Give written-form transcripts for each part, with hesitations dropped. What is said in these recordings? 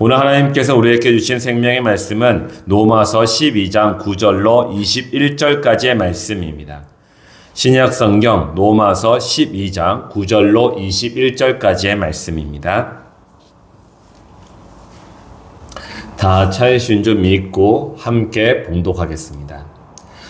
오늘 하나님께서 우리에게 주신 생명의 말씀은 로마서 12장 9절로 21절까지의 말씀입니다. 신약 성경 로마서 12장 9절로 21절까지의 말씀입니다. 다 찾으신 줄 믿고 함께 봉독하겠습니다.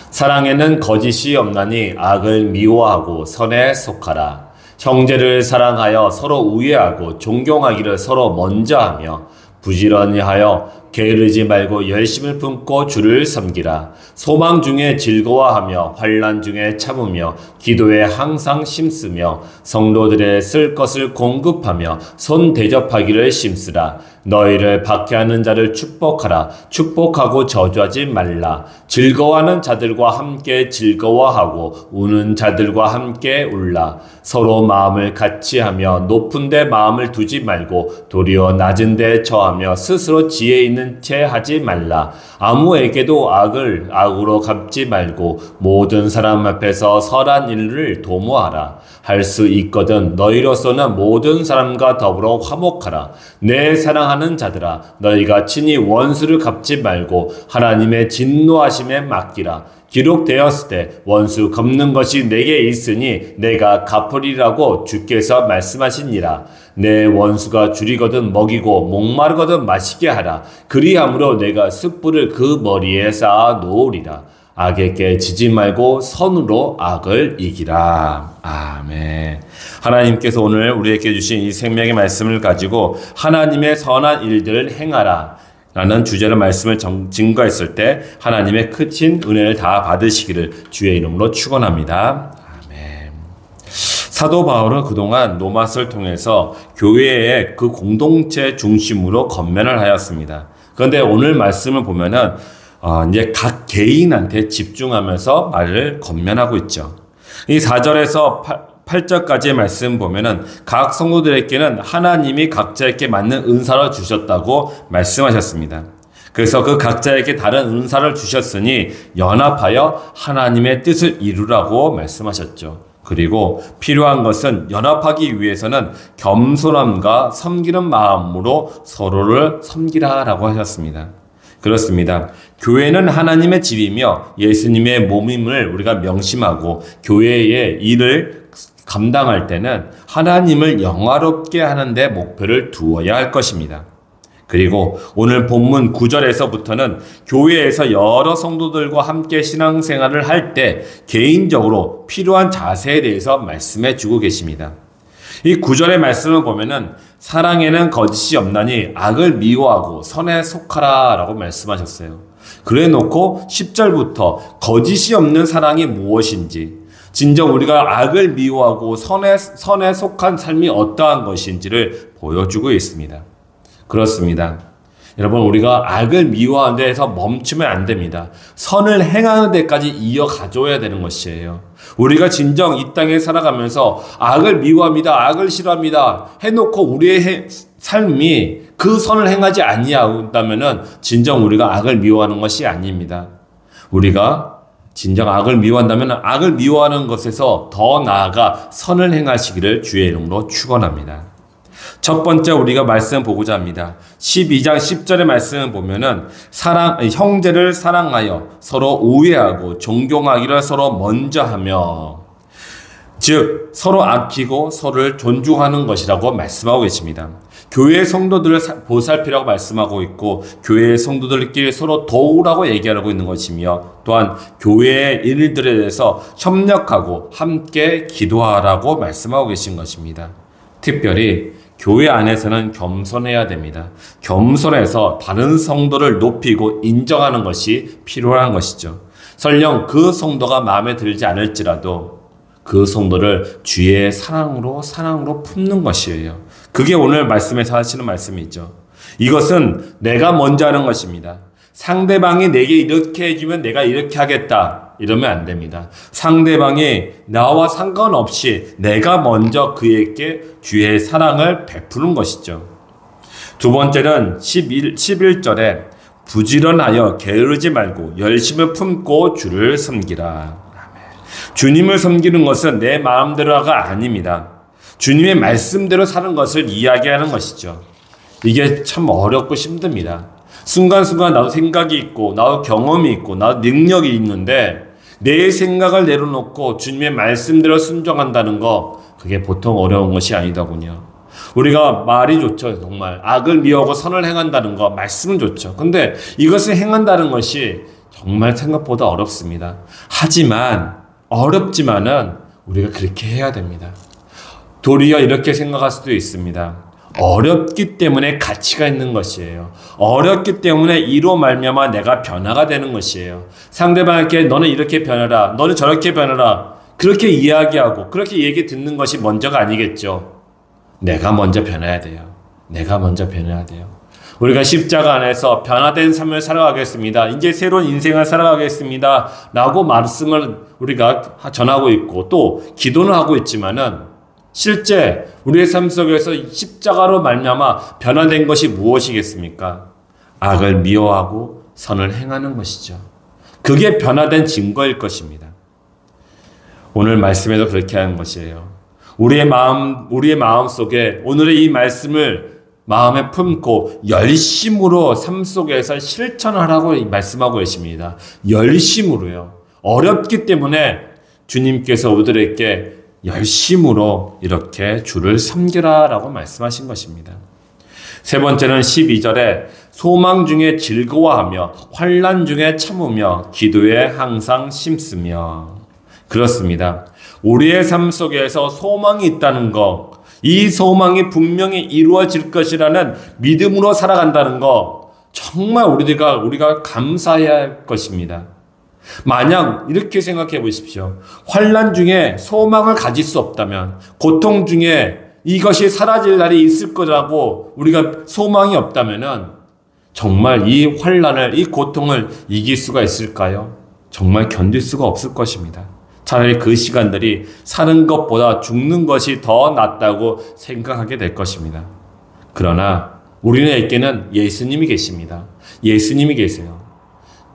사랑에는 거짓이 없나니 악을 미워하고 선에 속하라. 형제를 사랑하여 서로 우애하고 존경하기를 서로 먼저 하며 부지런히 하여 게으르지 말고 열심을 품고 주를 섬기라. 소망 중에 즐거워하며 환난 중에 참으며 기도에 항상 힘쓰며 성도들의 쓸 것을 공급하며 손 대접하기를 힘쓰라. 너희를 박해하는 자를 축복하라. 축복하고 저주하지 말라. 즐거워하는 자들과 함께 즐거워하고 우는 자들과 함께 울라. 서로 마음을 같이 하며 높은 데 마음을 두지 말고 도리어 낮은 데 처하며 스스로 지혜 있는 채 하지 말라. 아무에게도 악을 악으로 갚지 말고 모든 사람 앞에서 선한 일을 도모하라. 할 수 있거든 너희로서는 모든 사람과 더불어 화목하라. 내 사랑하는 자들아, 너희가 친히 원수를 갚지 말고 하나님의 진노하심에 맡기라. 기록되었을 때 원수 갚는 것이 내게 있으니 내가 갚으리라고 주께서 말씀하시니라. 내 원수가 줄이거든 먹이고 목마르거든 마시게 하라. 그리함으로 내가 숯불을 그 머리에 쌓아 놓으리라. 악에게 지지 말고 선으로 악을 이기라. 아멘. 하나님께서 오늘 우리에게 주신 이 생명의 말씀을 가지고 하나님의 선한 일들을 행하라 라는 주제로 말씀을 증거했을 때 하나님의 크신 은혜를 다 받으시기를 주의 이름으로 축원합니다. 아멘. 사도 바울은 그동안 로마서를 통해서 교회의 그 공동체 중심으로 권면을 하였습니다. 그런데 오늘 말씀을 보면은 이제 각 개인한테 집중하면서 말을 권면하고 있죠. 이 4절에서 8절까지의 말씀 보면은 각 성도들에게는 하나님이 각자에게 맞는 은사를 주셨다고 말씀하셨습니다. 그래서 그 각자에게 다른 은사를 주셨으니 연합하여 하나님의 뜻을 이루라고 말씀하셨죠. 그리고 필요한 것은 연합하기 위해서는 겸손함과 섬기는 마음으로 서로를 섬기라라고 하셨습니다. 그렇습니다. 교회는 하나님의 집이며 예수님의 몸임을 우리가 명심하고 교회의 일을 감당할 때는 하나님을 영화롭게 하는 데 목표를 두어야 할 것입니다. 그리고 오늘 본문 9절에서부터는 교회에서 여러 성도들과 함께 신앙생활을 할 때 개인적으로 필요한 자세에 대해서 말씀해 주고 계십니다. 이 9절의 말씀을 보면은 사랑에는 거짓이 없나니 악을 미워하고 선에 속하라 라고 말씀하셨어요. 그래 놓고 10절부터 거짓이 없는 사랑이 무엇인지, 진정 우리가 악을 미워하고 선에 속한 삶이 어떠한 것인지를 보여주고 있습니다. 그렇습니다. 여러분, 우리가 악을 미워하는 데에서 멈추면 안 됩니다. 선을 행하는 데까지 이어가줘야 되는 것이에요. 우리가 진정 이 땅에 살아가면서 악을 미워합니다, 악을 싫어합니다 해놓고 우리의 삶이 그 선을 행하지 아니한다면은 진정 우리가 악을 미워하는 것이 아닙니다. 우리가 진정 악을 미워한다면 악을 미워하는 것에서 더 나아가 선을 행하시기를 주의 이름으로 축원합니다. 첫 번째 우리가 말씀 보고자 합니다. 12장 10절의 말씀을 보면은 형제를 사랑하여 서로 우애하고 존경하기를 서로 먼저 하며, 즉 서로 아끼고 서로를 존중하는 것이라고 말씀하고 계십니다. 교회의 성도들을 보살피라고 말씀하고 있고 교회의 성도들끼리 서로 도우라고 얘기하고 있는 것이며, 또한 교회의 일들에 대해서 협력하고 함께 기도하라고 말씀하고 계신 것입니다. 특별히 교회 안에서는 겸손해야 됩니다. 겸손해서 다른 성도를 높이고 인정하는 것이 필요한 것이죠. 설령 그 성도가 마음에 들지 않을지라도 그 성도를 주의 사랑으로 품는 것이에요. 그게 오늘 말씀에서 하시는 말씀이죠. 이것은 내가 먼저 하는 것입니다. 상대방이 내게 이렇게 해주면 내가 이렇게 하겠다 이러면 안 됩니다. 상대방이 나와 상관없이 내가 먼저 그에게 주의 사랑을 베푸는 것이죠. 두 번째는 11절에 부지런하여 게으르지 말고 열심을 품고 주를 섬기라. 주님을 섬기는 것은 내 마음대로가 아닙니다. 주님의 말씀대로 사는 것을 이야기하는 것이죠. 이게 참 어렵고 힘듭니다. 순간순간 나도 생각이 있고 나도 경험이 있고 나도 능력이 있는데 내 생각을 내려놓고 주님의 말씀대로 순종한다는 거, 그게 보통 어려운 것이 아니더군요. 우리가 말이 좋죠. 정말 악을 미워하고 선을 행한다는 거, 말씀은 좋죠. 근데 이것을 행한다는 것이 정말 생각보다 어렵습니다. 하지만 어렵지만은 우리가 그렇게 해야 됩니다. 도리어 이렇게 생각할 수도 있습니다. 어렵기 때문에 가치가 있는 것이에요. 어렵기 때문에 이로 말미암아 내가 변화가 되는 것이에요. 상대방에게 너는 이렇게 변해라, 너는 저렇게 변해라, 그렇게 이야기하고 그렇게 얘기 듣는 것이 먼저가 아니겠죠. 내가 먼저 변해야 돼요. 내가 먼저 변해야 돼요. 우리가 십자가 안에서 변화된 삶을 살아가겠습니다, 이제 새로운 인생을 살아가겠습니다 라고 말씀을 우리가 전하고 있고 또 기도는 하고 있지만은, 실제 우리의 삶 속에서 십자가로 말미암아 변화된 것이 무엇이겠습니까? 악을 미워하고 선을 행하는 것이죠. 그게 변화된 증거일 것입니다. 오늘 말씀에도 그렇게 하는 것이에요. 우리의 마음 속에 오늘의 이 말씀을 마음에 품고 열심으로 삶 속에서 실천하라고 말씀하고 계십니다. 열심으로요. 어렵기 때문에 주님께서 우리들에게 열심으로 이렇게 주를 섬기라 라고 말씀하신 것입니다. 세 번째는 12절에 소망 중에 즐거워하며 환난 중에 참으며 기도에 항상 심쓰며. 그렇습니다. 우리의 삶 속에서 소망이 있다는 것, 이 소망이 분명히 이루어질 것이라는 믿음으로 살아간다는 것, 정말 우리가 감사해야 할 것입니다. 만약 이렇게 생각해 보십시오. 환난 중에 소망을 가질 수 없다면, 고통 중에 이것이 사라질 날이 있을 거라고 우리가 소망이 없다면은 정말 이 환난을, 이 고통을 이길 수가 있을까요? 정말 견딜 수가 없을 것입니다. 차라리 그 시간들이 사는 것보다 죽는 것이 더 낫다고 생각하게 될 것입니다. 그러나 우리에게는 예수님이 계십니다. 예수님이 계세요.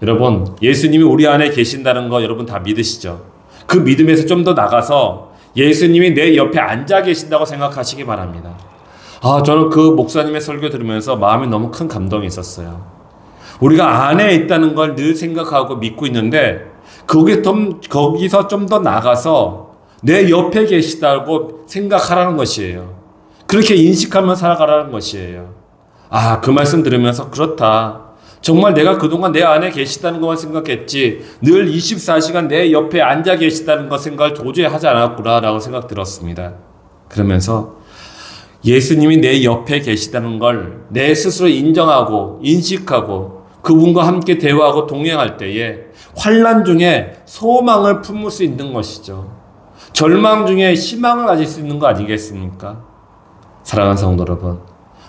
여러분, 예수님이 우리 안에 계신다는 거 여러분 다 믿으시죠? 그 믿음에서 좀 더 나가서 예수님이 내 옆에 앉아 계신다고 생각하시기 바랍니다. 저는 그 목사님의 설교 들으면서 마음에 너무 큰 감동이 있었어요. 우리가 안에 있다는 걸 늘 생각하고 믿고 있는데 거기서 좀 더 나가서 내 옆에 계시다고 생각하라는 것이에요. 그렇게 인식하며 살아가라는 것이에요. 그 말씀 들으면서 그렇다. 정말 내가 그동안 내 안에 계시다는 것만 생각했지 늘 24시간 내 옆에 앉아 계시다는 것 생각을 도저히 하지 않았구나 라고 생각 들었습니다. 그러면서 예수님이 내 옆에 계시다는 걸 내 스스로 인정하고 인식하고 그분과 함께 대화하고 동행할 때에 환난 중에 소망을 품을 수 있는 것이죠. 절망 중에 희망을 가질 수 있는 거 아니겠습니까? 사랑하는 성도 여러분,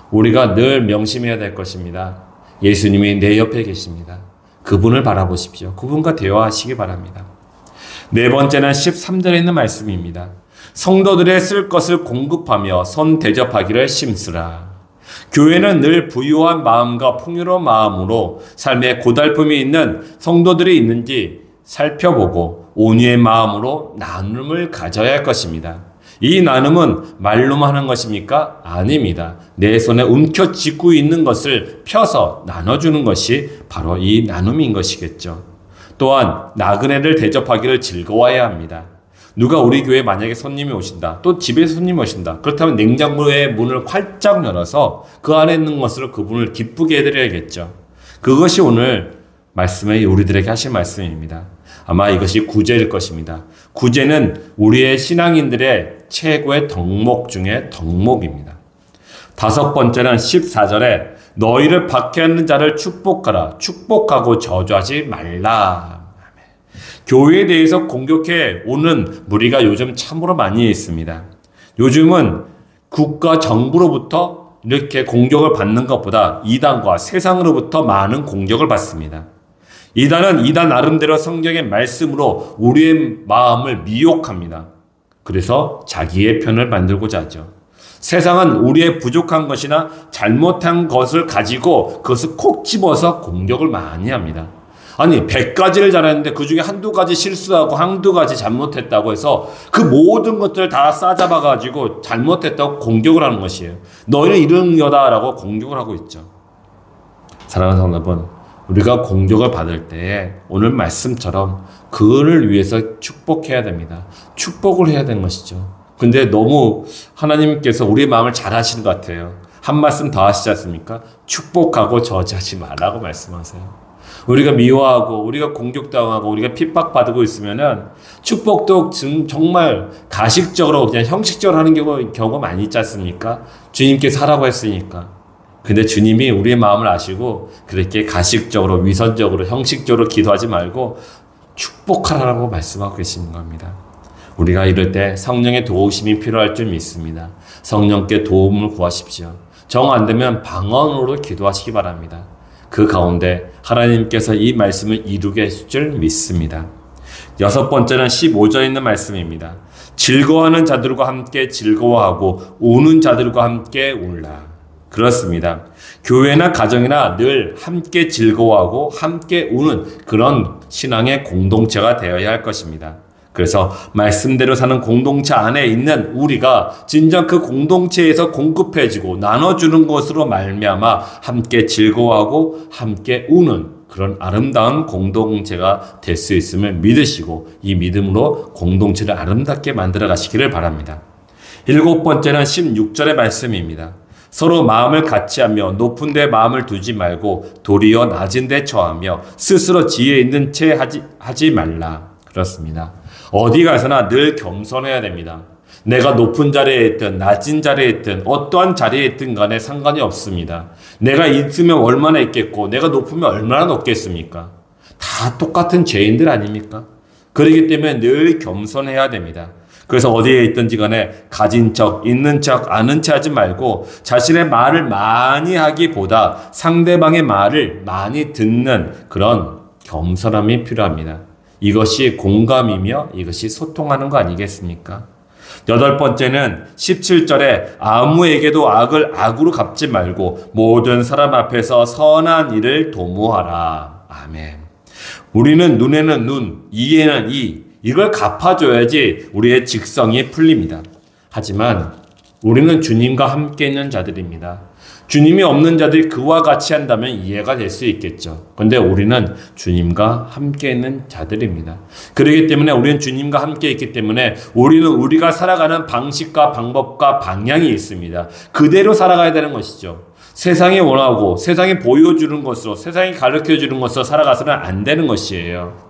우리가 늘 명심해야 될 것입니다. 예수님이 내 옆에 계십니다. 그분을 바라보십시오. 그분과 대화하시기 바랍니다. 네 번째는 13절에 있는 말씀입니다. 성도들의 쓸 것을 공급하며 선 대접하기를 심쓰라. 교회는 늘 부유한 마음과 풍요로운 마음으로 삶에 고달픔이 있는 성도들이 있는지 살펴보고 온유의 마음으로 나눔을 가져야 할 것입니다. 이 나눔은 말로만 하는 것입니까? 아닙니다. 내 손에 움켜쥐고 있는 것을 펴서 나눠주는 것이 바로 이 나눔인 것이겠죠. 또한 나그네를 대접하기를 즐거워해야 합니다. 누가 우리 교회에 만약에 손님이 오신다, 또 집에 손님이 오신다, 그렇다면 냉장고의 문을 활짝 열어서 그 안에 있는 것으로 그분을 기쁘게 해드려야겠죠. 그것이 오늘 말씀에 우리들에게 하신 말씀입니다. 아마 이것이 구제일 것입니다. 구제는 우리의 신앙인들의 최고의 덕목 중에 덕목입니다. 다섯 번째는 14절에 너희를 박해하는 자를 축복하라. 축복하고 저주하지 말라. 교회에 대해서 공격해 오는 무리가 요즘 참으로 많이 있습니다. 요즘은 국가 정부로부터 이렇게 공격을 받는 것보다 이단과 세상으로부터 많은 공격을 받습니다. 이단은 이단 나름대로 성경의 말씀으로 우리의 마음을 미혹합니다. 그래서 자기의 편을 만들고자 하죠. 세상은 우리의 부족한 것이나 잘못한 것을 가지고 그것을 콕 집어서 공격을 많이 합니다. 아니 100가지를 잘했는데 그중에 한두 가지 실수하고 한두 가지 잘못했다고 해서 그 모든 것들을 다 싸잡아가지고 잘못했다고 공격을 하는 것이에요. 너희는 이런 여다라고 공격을 하고 있죠. 사랑하는 성도 여러분, 우리가 공격을 받을 때에 오늘 말씀처럼 그를 위해서 축복해야 됩니다. 축복을 해야 되는 것이죠. 근데 너무 하나님께서 우리의 마음을 잘 하시는 것 같아요. 한 말씀 더 하시지 않습니까? 축복하고 저지하지 말라고 말씀하세요. 우리가 미워하고 우리가 공격당하고 우리가 핍박받고 있으면은 축복도 정말 가식적으로 그냥 형식적으로 하는 경우가 많이 있지 않습니까? 주님께서 하라고 했으니까. 근데 주님이 우리의 마음을 아시고 그렇게 가식적으로 위선적으로 형식적으로 기도하지 말고 축복하라고 말씀하고 계시는 겁니다. 우리가 이럴 때 성령의 도우심이 필요할 줄 믿습니다. 성령께 도움을 구하십시오. 정 안 되면 방언으로 기도하시기 바랍니다. 그 가운데 하나님께서 이 말씀을 이루게 하실 줄 믿습니다. 6번째는 15절에 있는 말씀입니다. 즐거워하는 자들과 함께 즐거워하고 우는 자들과 함께 울라. 그렇습니다. 교회나 가정이나 늘 함께 즐거워하고 함께 우는 그런 신앙의 공동체가 되어야 할 것입니다. 그래서 말씀대로 사는 공동체 안에 있는 우리가 진정 그 공동체에서 공급해지고 나눠주는 것으로 말미암아 함께 즐거워하고 함께 우는 그런 아름다운 공동체가 될 수 있음을 믿으시고 이 믿음으로 공동체를 아름답게 만들어 가시기를 바랍니다. 7번째는 16절의 말씀입니다. 서로 마음을 같이하며 높은 데 마음을 두지 말고 도리어 낮은 데 처하며 스스로 지혜 있는 채 하지 말라. 그렇습니다. 어디 가서나 늘 겸손해야 됩니다. 내가 높은 자리에 있든 낮은 자리에 있든 어떠한 자리에 있든 간에 상관이 없습니다. 내가 있으면 얼마나 있겠고 내가 높으면 얼마나 높겠습니까? 다 똑같은 죄인들 아닙니까? 그렇기 때문에 늘 겸손해야 됩니다. 그래서 어디에 있든지 간에 가진 척, 있는 척, 아는 척 하지 말고 자신의 말을 많이 하기보다 상대방의 말을 많이 듣는 그런 겸손함이 필요합니다. 이것이 공감이며 이것이 소통하는 거 아니겠습니까? 8번째는 17절에 아무에게도 악을 악으로 갚지 말고 모든 사람 앞에서 선한 일을 도모하라. 아멘. 우리는 눈에는 눈, 이에는 이, 이걸 갚아줘야지 우리의 직성이 풀립니다. 하지만 우리는 주님과 함께 있는 자들입니다. 주님이 없는 자들이 그와 같이 한다면 이해가 될 수 있겠죠. 그런데 우리는 주님과 함께 있는 자들입니다. 그렇기 때문에 우리는 주님과 함께 있기 때문에 우리는 우리가 살아가는 방식과 방법과 방향이 있습니다. 그대로 살아가야 되는 것이죠. 세상이 원하고 세상이 보여주는 것으로 세상이 가르쳐주는 것으로 살아가서는 안 되는 것이에요.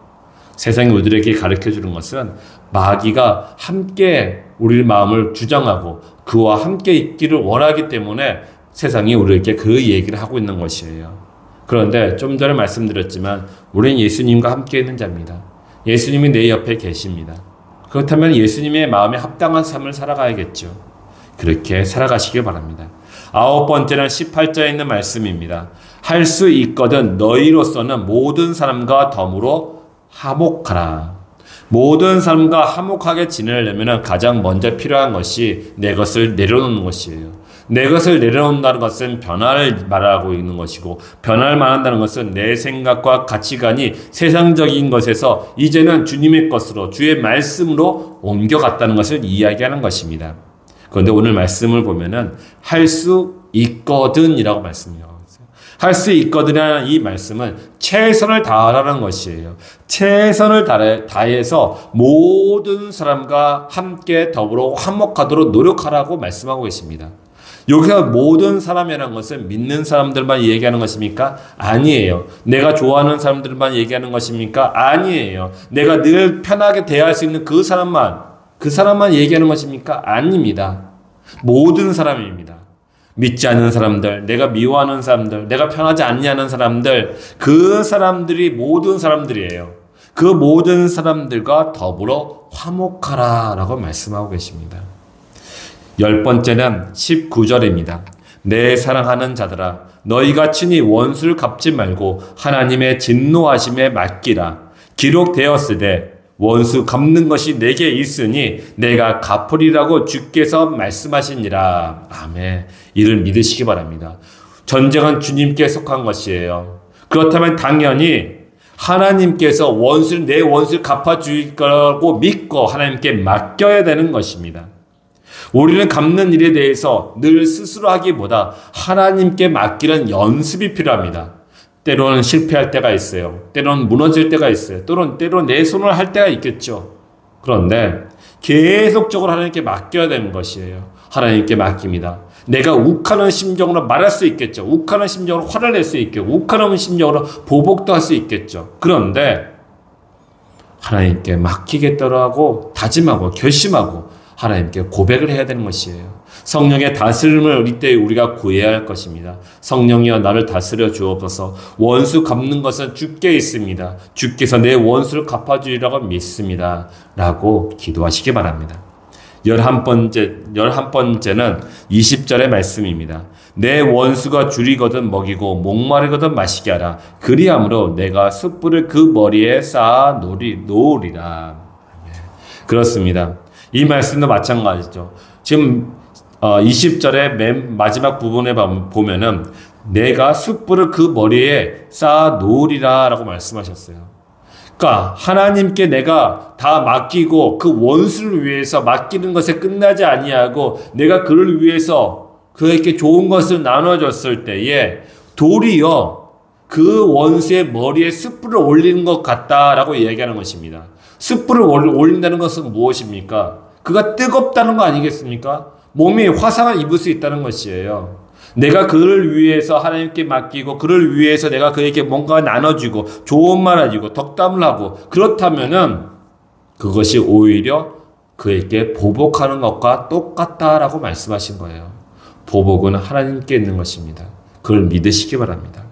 세상이 우리들에게 가르쳐주는 것은 마귀가 함께 우리의 마음을 주장하고 그와 함께 있기를 원하기 때문에 세상이 우리에게 그 얘기를 하고 있는 것이에요. 그런데 좀 전에 말씀드렸지만 우리는 예수님과 함께 있는 자입니다. 예수님이 내 옆에 계십니다. 그렇다면 예수님의 마음에 합당한 삶을 살아가야겠죠. 그렇게 살아가시길 바랍니다. 9번째는 18절에 있는 말씀입니다. 할 수 있거든 너희로서는 모든 사람과 더불어 화목하라. 모든 사람과 화목하게 지내려면 가장 먼저 필요한 것이 내 것을 내려놓는 것이에요. 내 것을 내려놓는다는 것은 변화를 말하고 있는 것이고 변화를 말한다는 것은 내 생각과 가치관이 세상적인 것에서 이제는 주님의 것으로 주의 말씀으로 옮겨갔다는 것을 이야기하는 것입니다. 그런데 오늘 말씀을 보면은 할 수 있거든 이라고 말씀해요. 할 수 있거든이라는 이 말씀은 최선을 다하라는 것이에요. 최선을 다해서 모든 사람과 함께 더불어 화목하도록 노력하라고 말씀하고 계십니다. 여기서 모든 사람이라는 것은 믿는 사람들만 얘기하는 것입니까? 아니에요. 내가 좋아하는 사람들만 얘기하는 것입니까? 아니에요. 내가 늘 편하게 대할 수 있는 그 사람만 얘기하는 것입니까? 아닙니다. 모든 사람입니다. 믿지 않는 사람들, 내가 미워하는 사람들, 내가 편하지 않냐는 사람들, 그 사람들이 모든 사람들이에요. 그 모든 사람들과 더불어 화목하라 라고 말씀하고 계십니다. 10번째는 19절입니다. 내 사랑하는 자들아 너희가 친히 원수를 갚지 말고 하나님의 진노하심에 맡기라. 기록되었으되 원수 갚는 것이 내게 있으니 내가 갚으리라고 주께서 말씀하시니라. 아멘. 이를 믿으시기 바랍니다. 전쟁은 주님께 속한 것이에요. 그렇다면 당연히 하나님께서 내 원수를 갚아주실 거라고 믿고 하나님께 맡겨야 되는 것입니다. 우리는 갚는 일에 대해서 늘 스스로 하기보다 하나님께 맡기는 연습이 필요합니다. 때로는 실패할 때가 있어요. 때로는 무너질 때가 있어요. 때로는 내 손을 할 때가 있겠죠. 그런데 계속적으로 하나님께 맡겨야 되는 것이에요. 하나님께 맡깁니다. 내가 욱하는 심정으로 말할 수 있겠죠. 욱하는 심정으로 화를 낼 수 있겠고, 욱하는 심정으로 보복도 할 수 있겠죠. 그런데 하나님께 맡기겠다고 하고 다짐하고 결심하고 하나님께 고백을 해야 되는 것이에요. 성령의 다스림을 이때 우리가 구해야 할 것입니다. 성령이여 나를 다스려 주옵소서. 원수 갚는 것은 주께 있습니다. 주께서 내 원수를 갚아주리라고 믿습니다. 라고 기도하시기 바랍니다. 11번째는 20절의 말씀입니다. 내 원수가 줄이거든 먹이고 목마르거든 마시게 하라. 그리함으로 내가 숯불을 그 머리에 쌓아 놓으리라. 그렇습니다. 이 말씀도 마찬가지죠. 지금 20절의 맨 마지막 부분에 보면은 내가 숯불을 그 머리에 쌓아 놓으리라 라고 말씀하셨어요. 그러니까 하나님께 내가 다 맡기고 그 원수를 위해서 맡기는 것에 끝나지 아니하고 내가 그를 위해서 그에게 좋은 것을 나눠줬을 때에 도리어 그 원수의 머리에 숯불을 올리는 것 같다라고 얘기하는 것입니다. 숯불을 올린다는 것은 무엇입니까? 그가 뜨겁다는 거 아니겠습니까? 몸이 화상을 입을 수 있다는 것이에요. 내가 그를 위해서 하나님께 맡기고 그를 위해서 내가 그에게 뭔가 나눠주고 좋은 말 해주고 덕담을 하고 그렇다면은 그것이 오히려 그에게 보복하는 것과 똑같다라고 말씀하신 거예요. 보복은 하나님께 있는 것입니다. 그걸 믿으시기 바랍니다.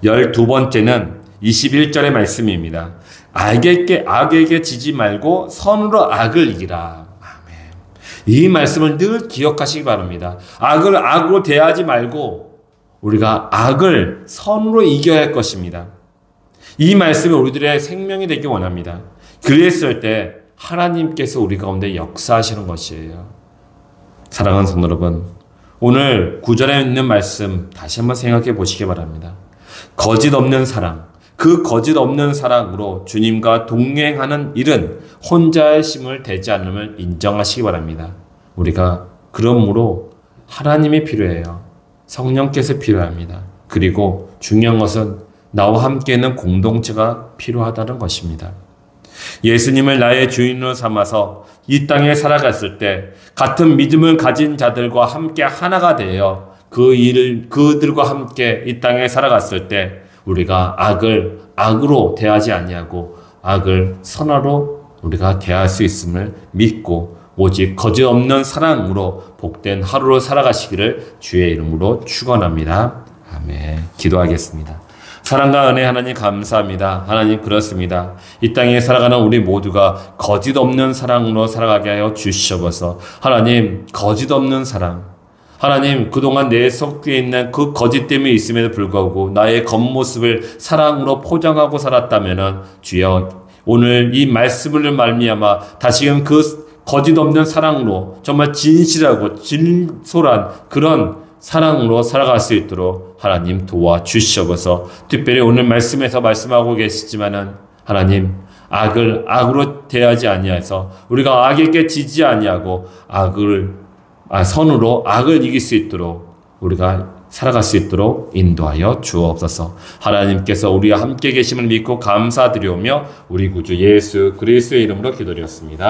12번째는 21절의 말씀입니다. 악에게 지지 말고 선으로 악을 이기라. 이 말씀을 늘 기억하시기 바랍니다. 악을 악으로 대하지 말고 우리가 악을 선으로 이겨야 할 것입니다. 이 말씀이 우리들의 생명이 되기 원합니다. 그랬을 때 하나님께서 우리 가운데 역사하시는 것이에요. 사랑하는 성도 여러분, 오늘 9절에 있는 말씀 다시 한번 생각해 보시기 바랍니다. 거짓 없는 사랑, 그 거짓 없는 사랑으로 주님과 동행하는 일은 혼자의 힘을 대지 않음을 인정하시기 바랍니다. 우리가 그러므로 하나님이 필요해요. 성령께서 필요합니다. 그리고 중요한 것은 나와 함께 있는 공동체가 필요하다는 것입니다. 예수님을 나의 주인으로 삼아서 이 땅에 살아갔을 때 같은 믿음을 가진 자들과 함께 하나가 되어 그들과 함께 이 땅에 살아갔을 때 우리가 악을 악으로 대하지 아니하고 악을 선으로 우리가 대할 수 있음을 믿고 오직 거짓 없는 사랑으로 복된 하루로 살아가시기를 주의 이름으로 축원합니다. 아멘. 기도하겠습니다. 사랑과 은혜 하나님 감사합니다. 하나님 그렇습니다. 이 땅에 살아가는 우리 모두가 거짓 없는 사랑으로 살아가게 하여 주시옵소서. 하나님 거짓 없는 사랑, 하나님 그동안 내 속에 있는 그 거짓 때문에 있음에도 불구하고 나의 겉모습을 사랑으로 포장하고 살았다면 주여 오늘 이 말씀을 말미암아 다시금 그 거짓 없는 사랑으로 정말 진실하고 진솔한 그런 사랑으로 살아갈 수 있도록 하나님 도와주시옵소서. 특별히 오늘 말씀에서 말씀하고 계시지만은 하나님 악을 악으로 대하지 아니하여서 우리가 악에게 지지 아니하고 선으로 악을 이길 수 있도록 우리가 살아갈 수 있도록 인도하여 주옵소서. 하나님께서 우리와 함께 계심을 믿고 감사드리오며 우리 구주 예수 그리스도의 이름으로 기도드렸습니다.